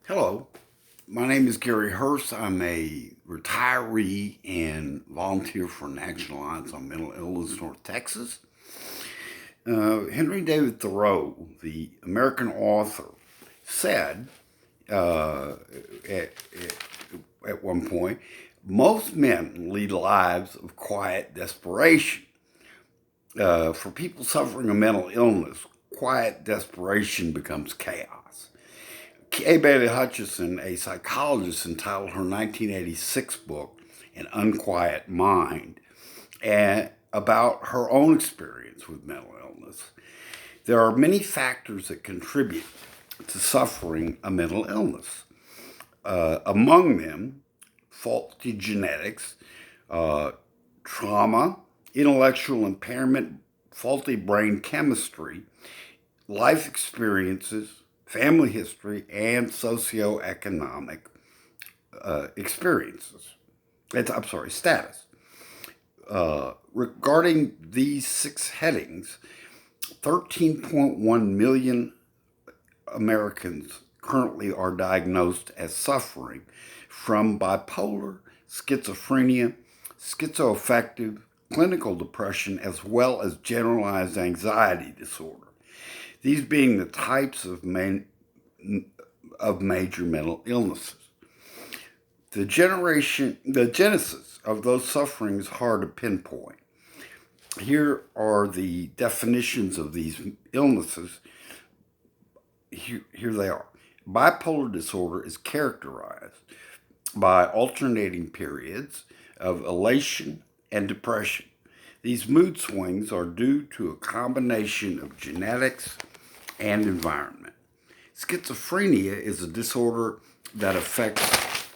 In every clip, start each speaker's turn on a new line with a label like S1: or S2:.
S1: Hello, my name is Gary Hurst. I'm a retiree and volunteer for National Alliance on Mental Illness North Texas. Henry David Thoreau, the American author, said uh, at, at one point, most men lead lives of quiet desperation. For people suffering a mental illness, quiet desperation becomes chaos. Kay Bailey Hutchison, a psychologist, entitled her 1986 book, An Unquiet Mind, about her own experience with mental illness. There are many factors that contribute to suffering a mental illness. Among them, faulty genetics, trauma, intellectual impairment, faulty brain chemistry, life experiences, family history, and socioeconomic experiences. Status. Regarding these six headings, 13.1 million Americans currently are diagnosed as suffering from bipolar, schizophrenia, schizoaffective, clinical depression, as well as generalized anxiety disorder. These being the types of major mental illnesses. The genesis of those sufferings is hard to pinpoint. Here are the definitions of these illnesses. Here they are. Bipolar disorder is characterized by alternating periods of elation and depression. These mood swings are due to a combination of genetics and environment. Schizophrenia is a disorder that affects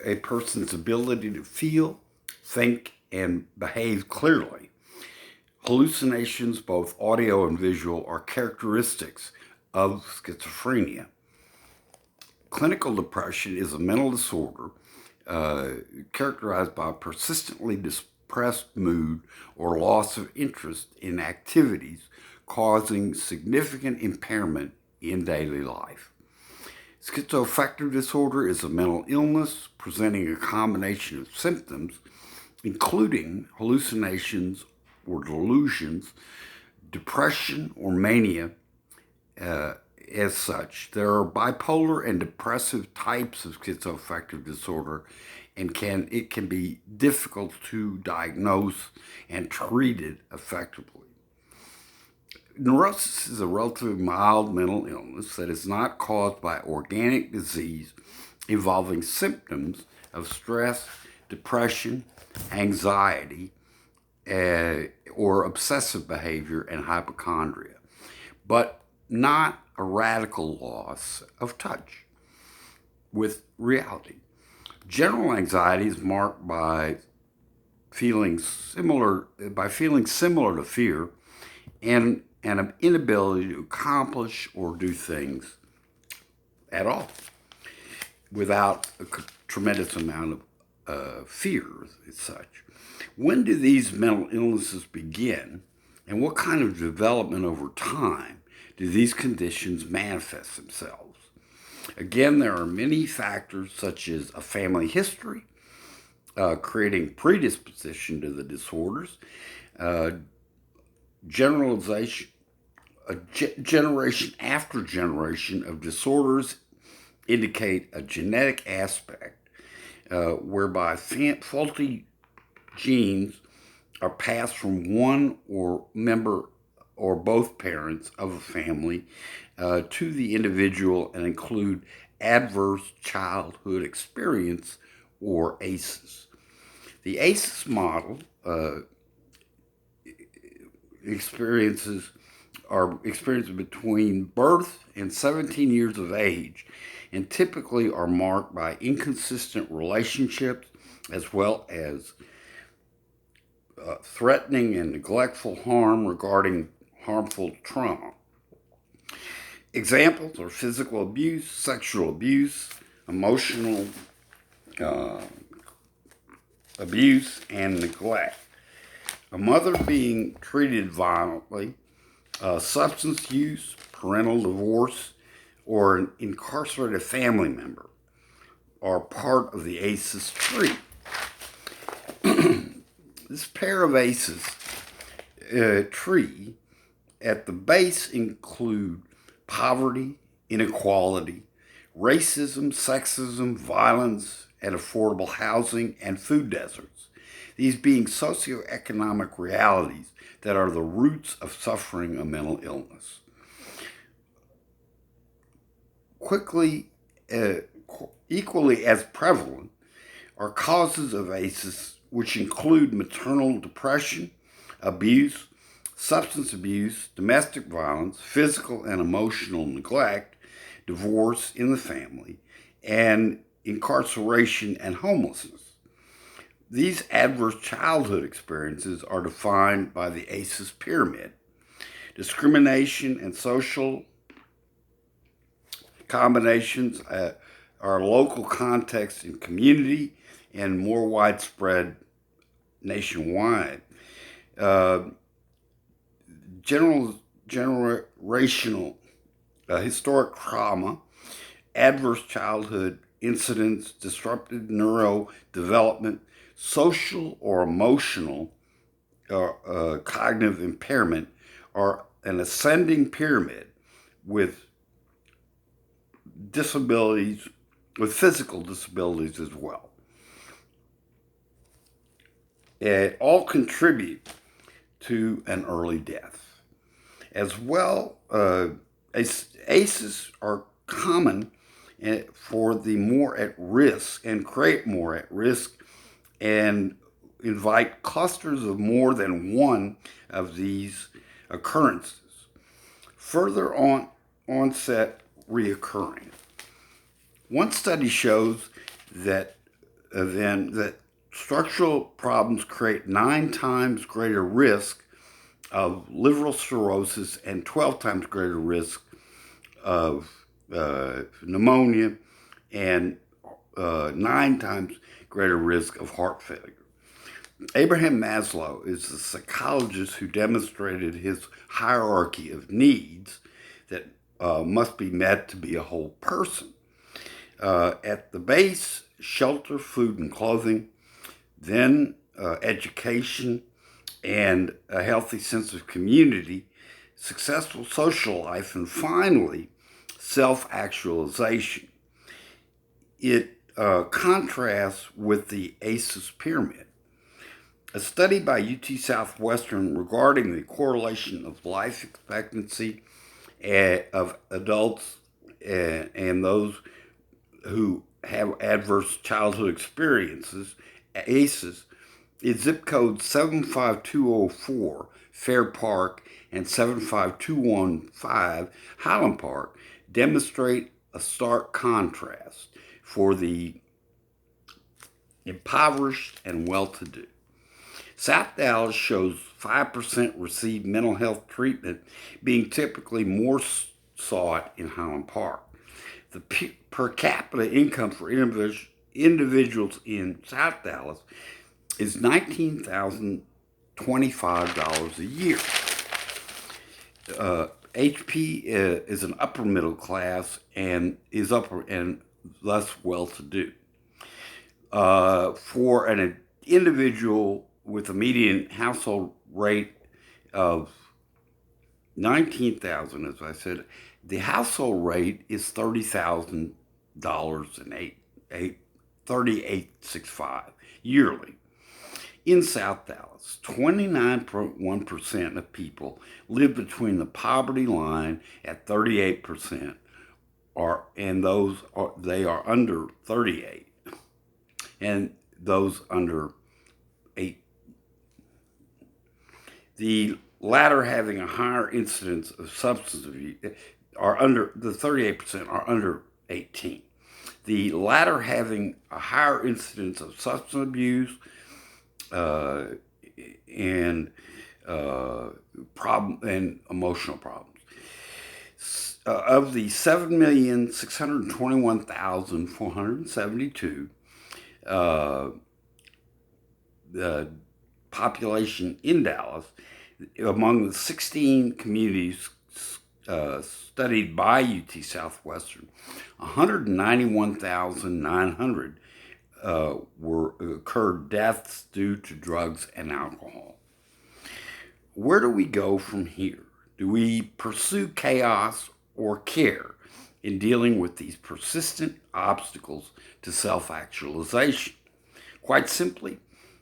S1: a person's ability to feel, think, and behave clearly. Hallucinations, both audio and visual, are characteristics of schizophrenia. Clinical depression is a mental disorder characterized by persistently depressed mood or loss of interest in activities, causing significant impairment in daily life. Schizoaffective disorder is a mental illness presenting a combination of symptoms, including hallucinations or delusions, depression or mania. As such, there are bipolar and depressive types of schizoaffective disorder, and it can be difficult to diagnose and treat it effectively. Neurosis is a relatively mild mental illness that is not caused by organic disease involving symptoms of stress, depression, anxiety, or obsessive behavior and hypochondria, but not a radical loss of touch with reality. General anxiety is marked by feeling similar to fear and an inability to accomplish or do things at all without a tremendous amount of fear as such. When do these mental illnesses begin, and what kind of development over time do these conditions manifest themselves? Again, there are many factors such as a family history, creating predisposition to the disorders, uh, generalization, generation after generation of disorders indicate a genetic aspect whereby faulty genes are passed from one or member or both parents of a family to the individual and include adverse childhood experience or ACEs. The ACEs model experiences are experienced between birth and 17 years of age and typically are marked by inconsistent relationships as well as threatening and neglectful harm regarding harmful trauma. Examples are physical abuse, sexual abuse, emotional uh, abuse, and neglect. A mother being treated violently, substance use, parental divorce, or an incarcerated family member are part of the ACEs tree. This pair of ACEs tree at the base include poverty, inequality, racism, sexism, violence, and affordable housing and food deserts. These being socioeconomic realities that are the roots of suffering of mental illness. Equally as prevalent are causes of ACEs, which include maternal depression, abuse, substance abuse, domestic violence, physical and emotional neglect, divorce in the family, and incarceration and homelessness. These adverse childhood experiences are defined by the ACEs pyramid. Discrimination and social combinations are local context in community and more widespread nationwide. Generational historic trauma, adverse childhood incidents, disrupted neurodevelopment, social or emotional cognitive impairment are an ascending pyramid with disabilities, with physical disabilities as well. It all contribute to an early death. As well, ACEs are common for the more at risk and create more at risk and invite clusters of more than one of these occurrences. Further onset reoccurring. One study shows that structural problems create 9 times greater risk of liver cirrhosis and 12 times greater risk of pneumonia and 9 times greater risk of heart failure. Abraham Maslow is the psychologist who demonstrated his hierarchy of needs that must be met to be a whole person. At the base, shelter, food, and clothing, then education and a healthy sense of community, successful social life, and finally, self-actualization. It contrasts with the ACEs pyramid. A study by UT Southwestern regarding the correlation of life expectancy of adults and those who have adverse childhood experiences, ACEs, is zip code 75204, Fair Park, and 75215, Highland Park, demonstrate a stark contrast for the impoverished and well-to-do. South Dallas shows 5% receive mental health treatment, being typically more sought in Highland Park. The per capita income for individuals in South Dallas is $19,025 a year. HP is an upper middle class and is upper and thus well-to-do. For an individual with a median household rate of $19,000, as I said, the household rate is $30,000.3865 yearly. In South Dallas, 29.1% of people live between the poverty line at 38%, they are under 38, and those under 8. The latter having a higher incidence of substance abuse are under the 38% are under 18. The latter having a higher incidence of substance abuse and emotional problems. Of the 7,621,472 the population in Dallas, among the 16 communities studied by UT Southwestern, 191,900 were occurred deaths due to drugs and alcohol. Where do we go from here? Do we pursue chaos or care in dealing with these persistent obstacles to self actualization? Quite simply,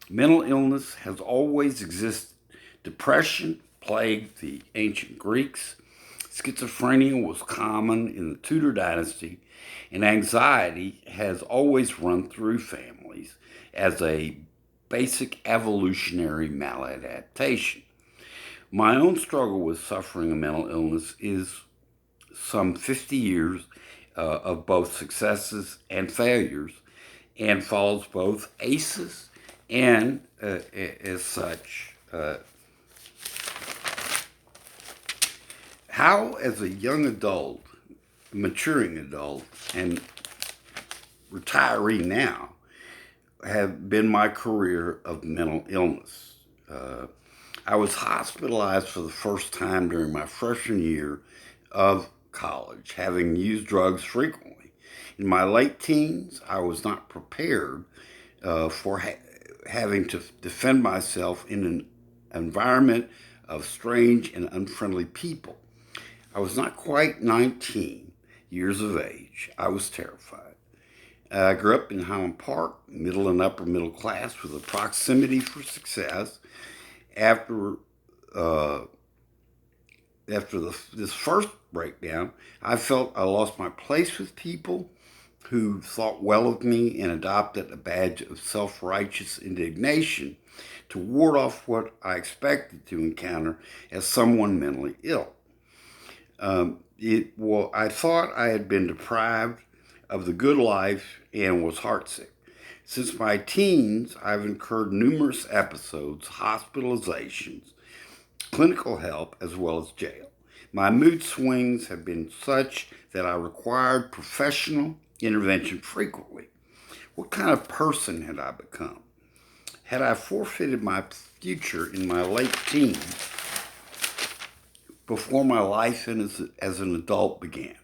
S1: mental illness has always existed. Depression plagued the ancient Greeks. Schizophrenia was common in the Tudor dynasty, and anxiety has always run through families as a basic evolutionary maladaptation. My own struggle with suffering a mental illness is some 50 years of both successes and failures, and follows both ACEs and, as such, how, as a young adult, maturing adult, and retiree now, have been my career of mental illness. I was hospitalized for the first time during my freshman year of college, having used drugs frequently. In my late teens, I was not prepared for having to defend myself in an environment of strange and unfriendly people. I was not quite 19 years of age. I was terrified. I grew up in Highland Park, middle and upper middle class, with a proximity for success. After this first breakdown, I felt I lost my place with people who thought well of me and adopted a badge of self-righteous indignation to ward off what I expected to encounter as someone mentally ill. I thought I had been deprived of the good life and was heartsick. Since my teens, I've incurred numerous episodes, hospitalizations, clinical help, as well as jail. My mood swings have been such that I required professional intervention frequently. What kind of person had I become? Had I forfeited my future in my late teens before my life as an adult began?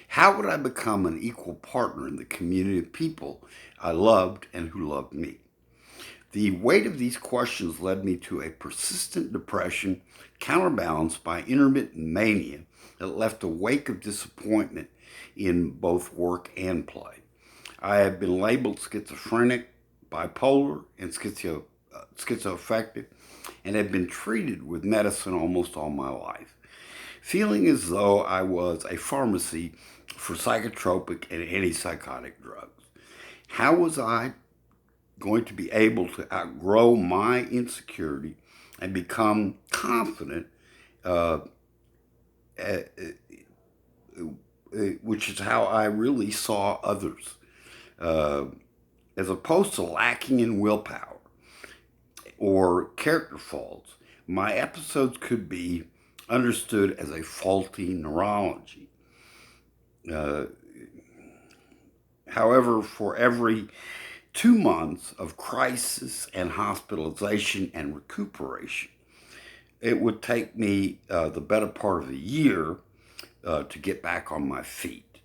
S1: How would I become an equal partner in the community of people I loved and who loved me? The weight of these questions led me to a persistent depression, counterbalanced by intermittent mania that left a wake of disappointment in both work and play. I have been labeled schizophrenic, bipolar, and schizoaffective, and have been treated with medicine almost all my life, feeling as though I was a pharmacy for psychotropic and antipsychotic drugs. How was I going to be able to outgrow my insecurity and become confident, which is how I really saw others, as opposed to lacking in willpower or character faults? My episodes could be understood as a faulty neurology. However, for every 2 months of crisis and hospitalization and recuperation, it would take me the better part of a year to get back on my feet.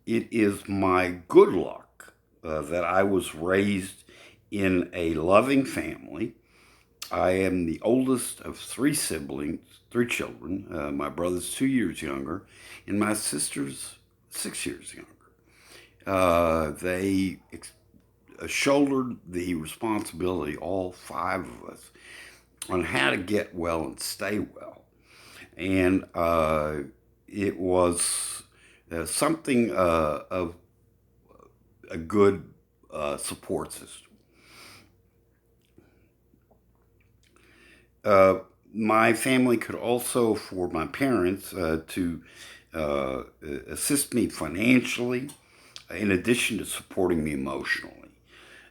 S1: It is my good luck that I was raised in a loving family. I am the oldest of three children. My brother's 2 years younger, and my sister's 6 years younger. They shouldered the responsibility, all five of us, on how to get well and stay well. And it was something of a good support system. My family could also afford my parents to assist me financially, in addition to supporting me emotionally.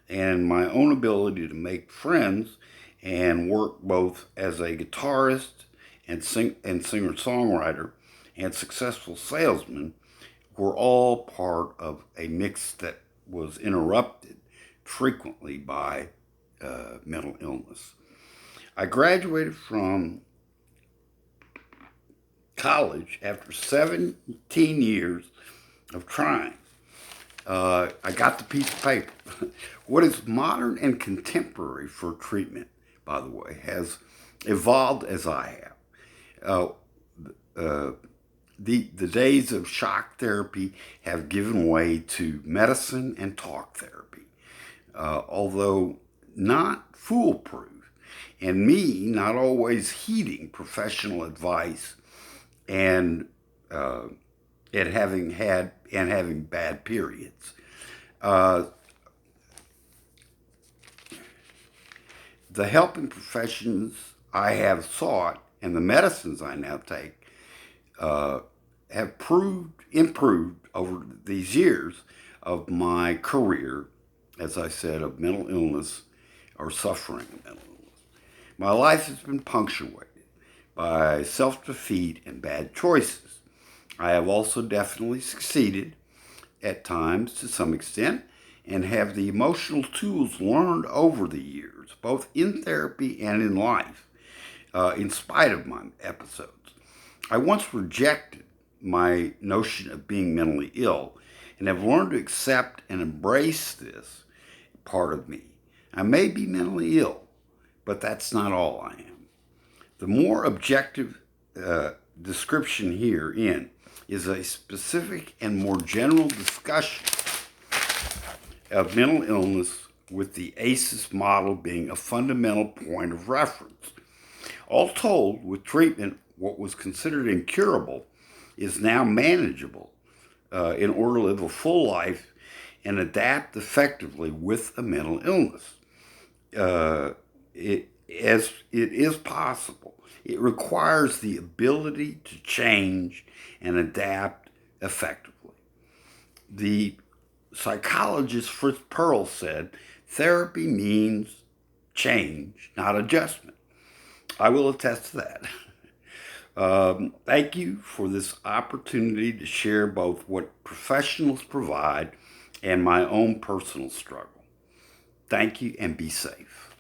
S1: And my own ability to make friends and work both as a guitarist and singer-songwriter and successful salesman were all part of a mix that was interrupted frequently by mental illness. I graduated from college after 17 years of trying. I got the piece of paper. What is modern and contemporary for treatment, by the way, has evolved as I have. Uh, uh, the days of shock therapy have given way to medicine and talk therapy, although not foolproof, and me not always heeding professional advice and uh, having bad periods. Uh, the helping professions I have sought and the medicines I now take uh, have improved over these years of my career, as I said, of mental illness or suffering of mental illness. My life has been punctuated by self defeat and bad choices. I have also definitely succeeded at times to some extent and have the emotional tools learned over the years, both in therapy and in life, in spite of my episodes. I once rejected my notion of being mentally ill and have learned to accept and embrace this part of me. I may be mentally ill, but that's not all I am. The more objective description herein is a specific and more general discussion of mental illness, with the ACEs model being a fundamental point of reference. All told, with treatment, what was considered incurable is now manageable in order to live a full life and adapt effectively with a mental illness. As it is possible, it requires the ability to change and adapt effectively. The psychologist Fritz Perls said, therapy means change, not adjustment. I will attest to that. Thank you for this opportunity to share both what professionals provide and my own personal struggle. Thank you and be safe.